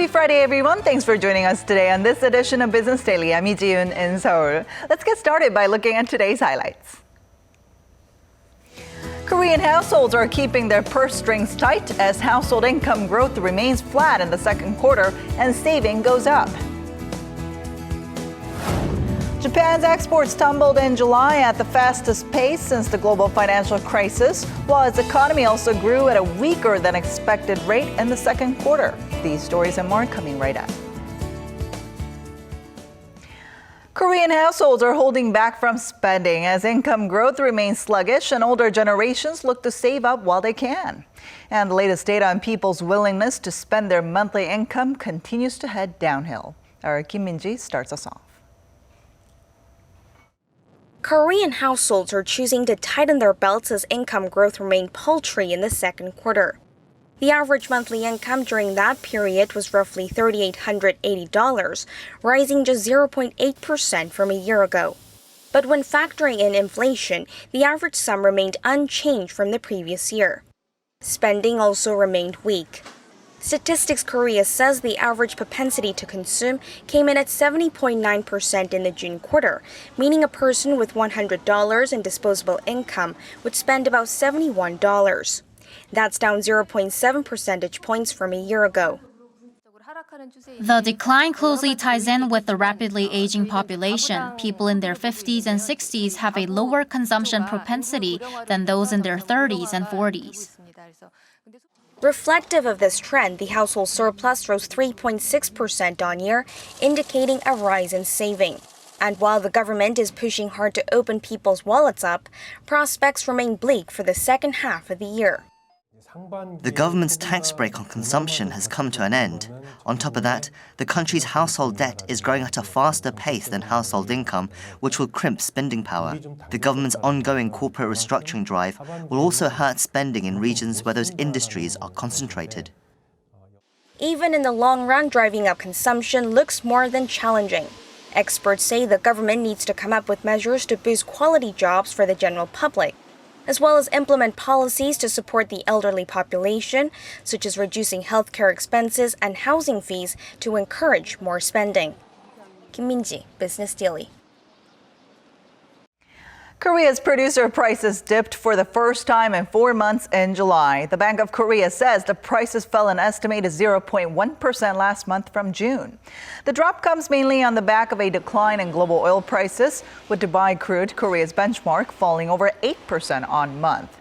Happy Friday, everyone. Thanks for joining us today on this edition of Business Daily. I'm Lee-Ji-yoon in Seoul. Let's get started by looking at today's highlights. Korean households are keeping their purse strings tight as household income growth remains flat in the second quarter and saving goes up. Japan's exports tumbled in July at the fastest pace since the global financial crisis, while its economy also grew at a weaker than expected rate in the second quarter. These stories and more coming right up. Korean households are holding back from spending as income growth remains sluggish and older generations look to save up while they can. And the latest data on people's willingness to spend their monthly income continues to head downhill. Our Kim Min-ji starts us off. Korean households are choosing to tighten their belts as income growth remained paltry in the second quarter. The average monthly income during that period was roughly $3,880, rising just 0.8% from a year ago. But when factoring in inflation, the average sum remained unchanged from the previous year. Spending also remained weak. Statistics Korea says the average propensity to consume came in at 70.9% in the June quarter, meaning a person with $100 in disposable income would spend about $71. That's down 0.7 percentage points from a year ago. The decline closely ties in with the rapidly aging population. People in their 50s and 60s have a lower consumption propensity than those in their 30s and 40s. Reflective of this trend, the household surplus rose 3.6% on year, indicating a rise in saving. And while the government is pushing hard to open people's wallets up, prospects remain bleak for the second half of the year. The government's tax break on consumption has come to an end. On top of that, the country's household debt is growing at a faster pace than household income, which will crimp spending power. The government's ongoing corporate restructuring drive will also hurt spending in regions where those industries are concentrated. Even in the long run, driving up consumption looks more than challenging. Experts say the government needs to come up with measures to boost quality jobs for the general public, as well as implement policies to support the elderly population, such as reducing healthcare expenses and housing fees to encourage more spending. Kim Min-ji, Business Daily. Korea's producer prices dipped for the first time in 4 months in July. The Bank of Korea says the prices fell an estimated 0.1% last month from June. The drop comes mainly on the back of a decline in global oil prices, with Dubai crude, Korea's benchmark, falling over 8% on month.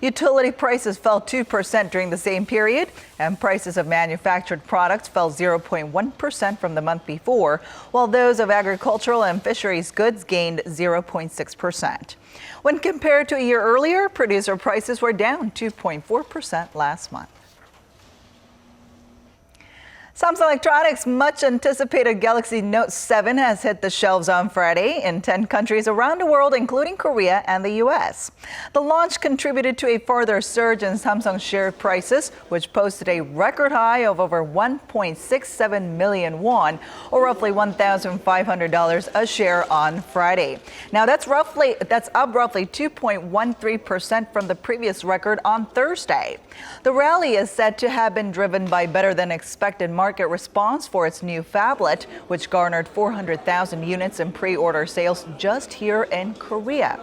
Utility prices fell 2% during the same period, and prices of manufactured products fell 0.1% from the month before, while those of agricultural and fisheries goods gained 0.6%. When compared to a year earlier, producer prices were down 2.4% last month. Samsung Electronics' much-anticipated Galaxy Note 7 has hit the shelves on Friday in 10 countries around the world, including Korea and the U.S. The launch contributed to a further surge in Samsung share prices, which posted a record high of over 1.67 million won, or roughly $1,500 a share on Friday. Now, that's up roughly 2.13% from the previous record on Thursday. The rally is said to have been driven by better-than-expected market response for its new phablet, which garnered 400,000 units in pre-order sales just here in Korea.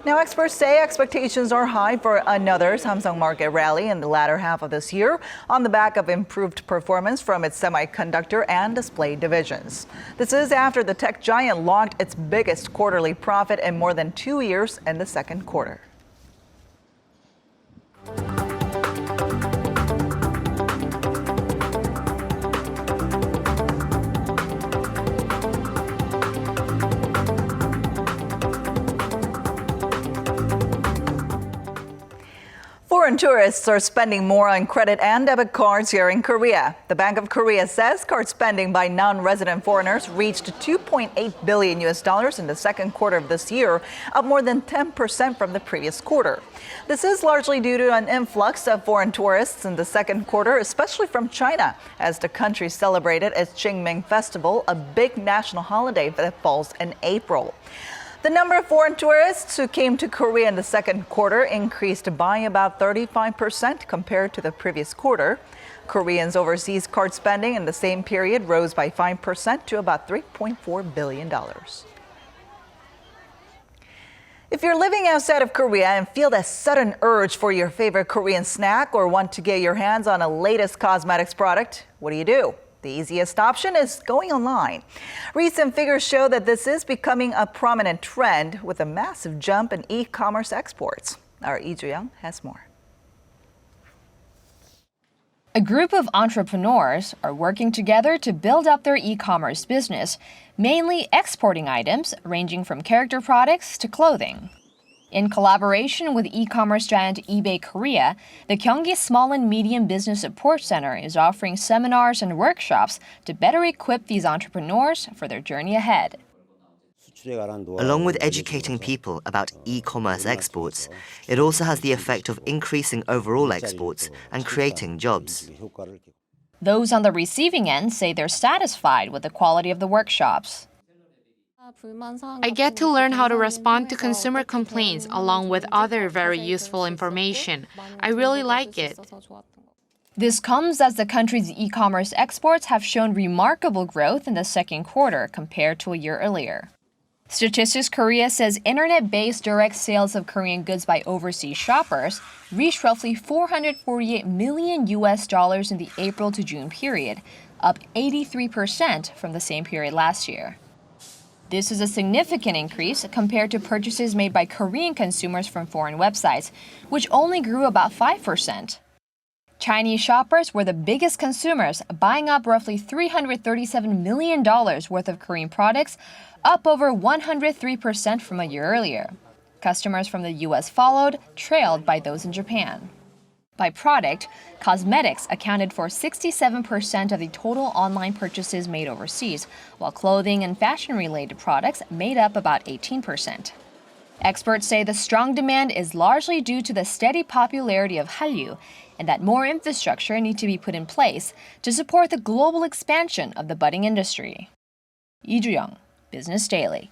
Now, experts say expectations are high for another Samsung market rally in the latter half of this year on the back of improved performance from its semiconductor and display divisions. This is after the tech giant logged its biggest quarterly profit in more than 2 years in the second quarter. Foreign tourists are spending more on credit and debit cards here in Korea. The Bank of Korea says card spending by non-resident foreigners reached $2.8 billion in the second quarter of this year, up more than 10% from the previous quarter. This is largely due to an influx of foreign tourists in the second quarter, especially from China, as the country celebrated its Qingming Festival, a big national holiday that falls in April. The number of foreign tourists who came to Korea in the second quarter increased by about 35% compared to the previous quarter. Koreans' overseas card spending in the same period rose by 5% to about $3.4 billion. If you're living outside of Korea and feel that sudden urge for your favorite Korean snack or want to get your hands on a latest cosmetics product, what do? The easiest option is going online. Recent figures show that this is becoming a prominent trend with a massive jump in e-commerce exports. Our Lee Joo-young has more. A group of entrepreneurs are working together to build up their e-commerce business, mainly exporting items ranging from character products to clothing. In collaboration with e-commerce giant eBay Korea, the Gyeonggi Small and Medium Business Support Center is offering seminars and workshops to better equip these entrepreneurs for their journey ahead. Along with educating people about e-commerce exports, it also has the effect of increasing overall exports and creating jobs. Those on the receiving end say they're satisfied with the quality of the workshops. I get to learn how to respond to consumer complaints along with other very useful information. I really like it. This comes as the country's e-commerce exports have shown remarkable growth in the second quarter compared to a year earlier. Statistics Korea says internet-based direct sales of Korean goods by overseas shoppers reached roughly $448 million in the April to June period, up 83% from the same period last year. This is a significant increase compared to purchases made by Korean consumers from foreign websites, which only grew about 5%. Chinese shoppers were the biggest consumers, buying up roughly $337 million worth of Korean products, up over 103% from a year earlier. Customers from the U.S. followed, trailed by those in Japan. By product, cosmetics accounted for 67% of the total online purchases made overseas, while clothing and fashion-related products made up about 18%. Experts say the strong demand is largely due to the steady popularity of Hallyu, and that more infrastructure needs to be put in place to support the global expansion of the budding industry. Lee Joo-young, Business Daily.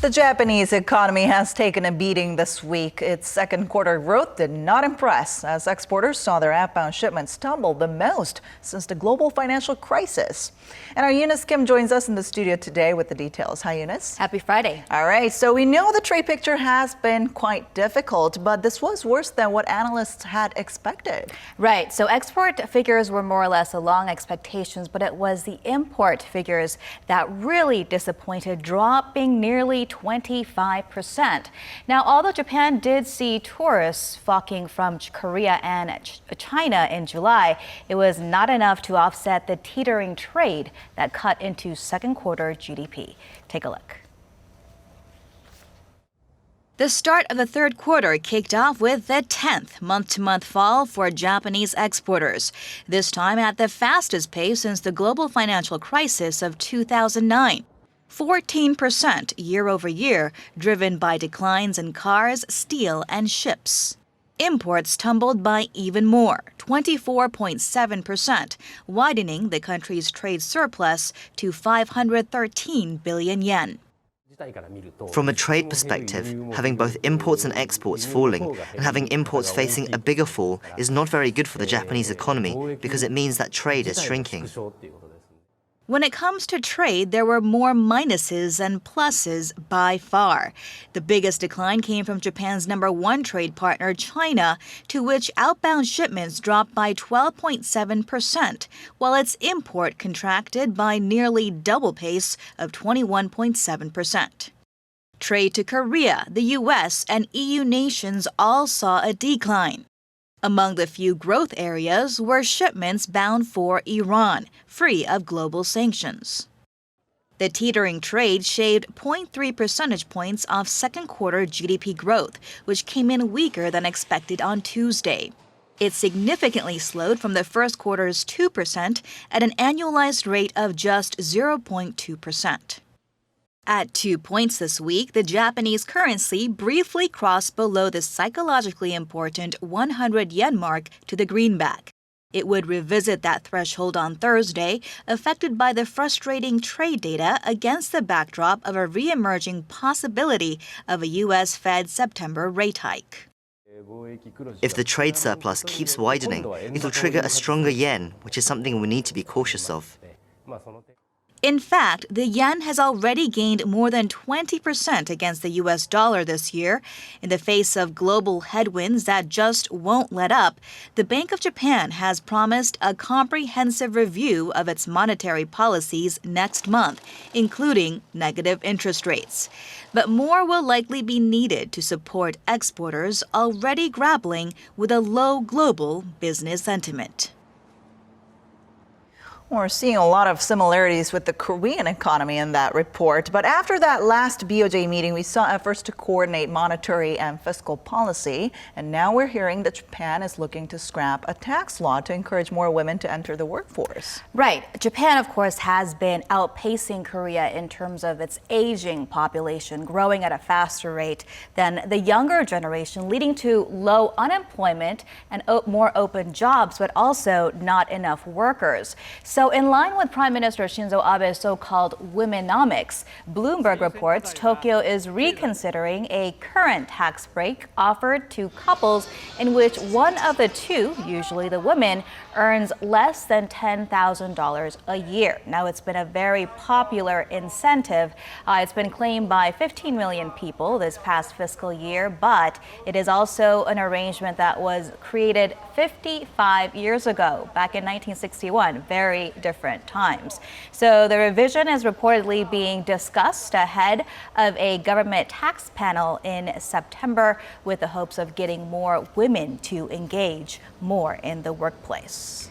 The Japanese economy has taken a beating this week. Its second quarter growth did not impress as exporters saw their outbound shipments tumble the most since the global financial crisis. And our Eunice Kim joins us in the studio today with the details. Hi, Eunice. Happy Friday. All right, so we know the trade picture has been quite difficult, but this was worse than what analysts had expected. Right, so export figures were more or less along expectations, but it was the import figures that really disappointed, dropping nearly 25%. Now, although Japan did see tourists flocking from Korea and China in July, it was not enough to offset the teetering trade that cut into second quarter GDP. Take a look. The start of the third quarter kicked off with the 10th month-to-month fall for Japanese exporters, this time at the fastest pace since the global financial crisis of 2009. 14% year-over-year, driven by declines in cars, steel, and ships. Imports tumbled by even more, 24.7%, widening the country's trade surplus to 513 billion yen. From a trade perspective, having both imports and exports falling and having imports facing a bigger fall is not very good for the Japanese economy because it means that trade is shrinking. When it comes to trade, there were more minuses than pluses by far. The biggest decline came from Japan's number one trade partner, China, to which outbound shipments dropped by 12.7%, while its import contracted by nearly double pace of 21.7%. Trade to Korea, the U.S., and EU nations all saw a decline. Among the few growth areas were shipments bound for Iran, free of global sanctions. The teetering trade shaved 0.3 percentage points off second quarter GDP growth, which came in weaker than expected on Tuesday. It significantly slowed from the first quarter's 2% at an annualized rate of just 0.2%. At 2 points this week, the Japanese currency briefly crossed below the psychologically important 100 yen mark to the greenback. It would revisit that threshold on Thursday, affected by the frustrating trade data against the backdrop of a re-emerging possibility of a U.S. Fed September rate hike. If the trade surplus keeps widening, it'll trigger a stronger yen, which is something we need to be cautious of. In fact, the yen has already gained more than 20% against the U.S. dollar this year. In the face of global headwinds that just won't let up, the Bank of Japan has promised a comprehensive review of its monetary policies next month, including negative interest rates. But more will likely be needed to support exporters already grappling with a low global business sentiment. We're seeing a lot of similarities with the Korean economy in that report. But after that last BOJ meeting, we saw efforts to coordinate monetary and fiscal policy. And now we're hearing that Japan is looking to scrap a tax law to encourage more women to enter the workforce. Right. Japan, of course, has been outpacing Korea in terms of its aging population, growing at a faster rate than the younger generation, leading to low unemployment and more open jobs, but also not enough workers. So in line with Prime Minister Shinzo Abe's so-called womenomics, Bloomberg reports Tokyo is reconsidering a current tax break offered to couples in which one of the two, usually the woman, earns less than $10,000 a year. Now, it's been a very popular incentive. It's been claimed by 15 million people this past fiscal year, but it is also an arrangement that was created 55 years ago, back in 1961, very different times. So the revision is reportedly being discussed ahead of a government tax panel in September with the hopes of getting more women to engage more in the workplace.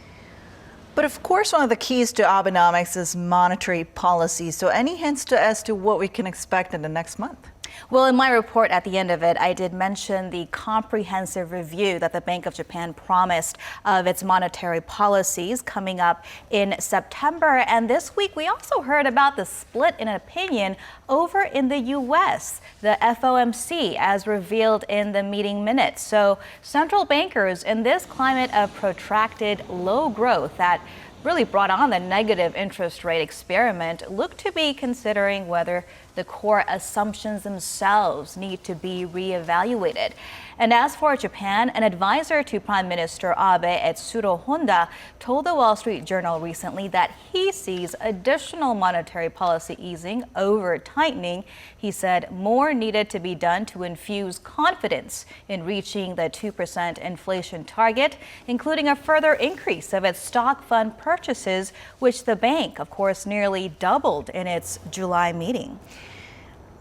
But of course, one of the keys to Abenomics is monetary policy. So any hints as to what we can expect in the next month? Well, in my report at the end of it, I did mention the comprehensive review that the Bank of Japan promised of its monetary policies coming up in September. And this week, we also heard about the split in opinion over in the U.S., the FOMC, as revealed in the meeting minutes. So central bankers in this climate of protracted low growth that really brought on the negative interest rate experiment look to be considering whether the core assumptions themselves need to be reevaluated. And as for Japan, an advisor to Prime Minister Abe, Etsuro Honda, told the Wall Street Journal recently that he sees additional monetary policy easing over tightening. He said more needed to be done to infuse confidence in reaching the 2% inflation target, including a further increase of its stock fund purchases, which the bank, of course, nearly doubled in its July meeting.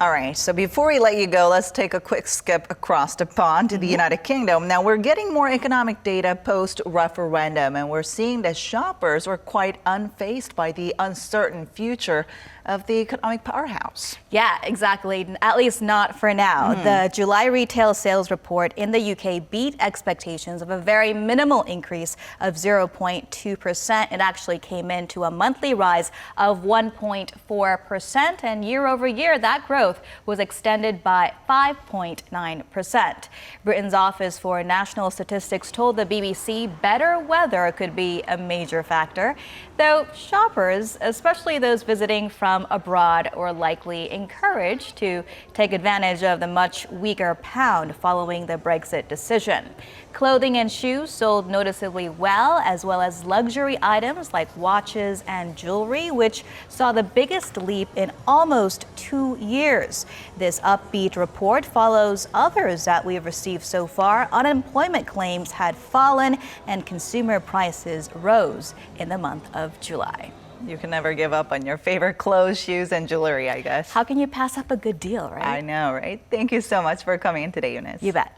All right, so before we let you go, let's take a quick skip across the pond to the United Kingdom. Now, we're getting more economic data post-referendum, and we're seeing that shoppers are quite unfazed by the uncertain future of the economic powerhouse. Yeah, exactly. At least not for now. The July retail sales report in the UK beat expectations of a very minimal increase of 0.2%. It actually came into a monthly rise of 1.4%, and year over year, that growth was extended by 5.9%. Britain's Office for National Statistics told the BBC better weather could be a major factor, though shoppers, especially those visiting from abroad, were likely encouraged to take advantage of the much weaker pound following the Brexit decision. Clothing and shoes sold noticeably well as luxury items like watches and jewelry, which saw the biggest leap in almost 2 years. This upbeat report follows others that we have received so far. Unemployment claims had fallen and consumer prices rose in the month of July. You can never give up on your favorite clothes, shoes, and jewelry, I guess. How can you pass up a good deal, right? I know, right? Thank you so much for coming in today, Eunice. You bet.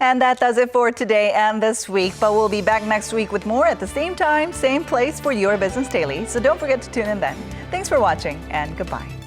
And that does it for today and this week. But we'll be back next week with more at the same time, same place for your Business Daily. So don't forget to tune in then. Thanks for watching and goodbye.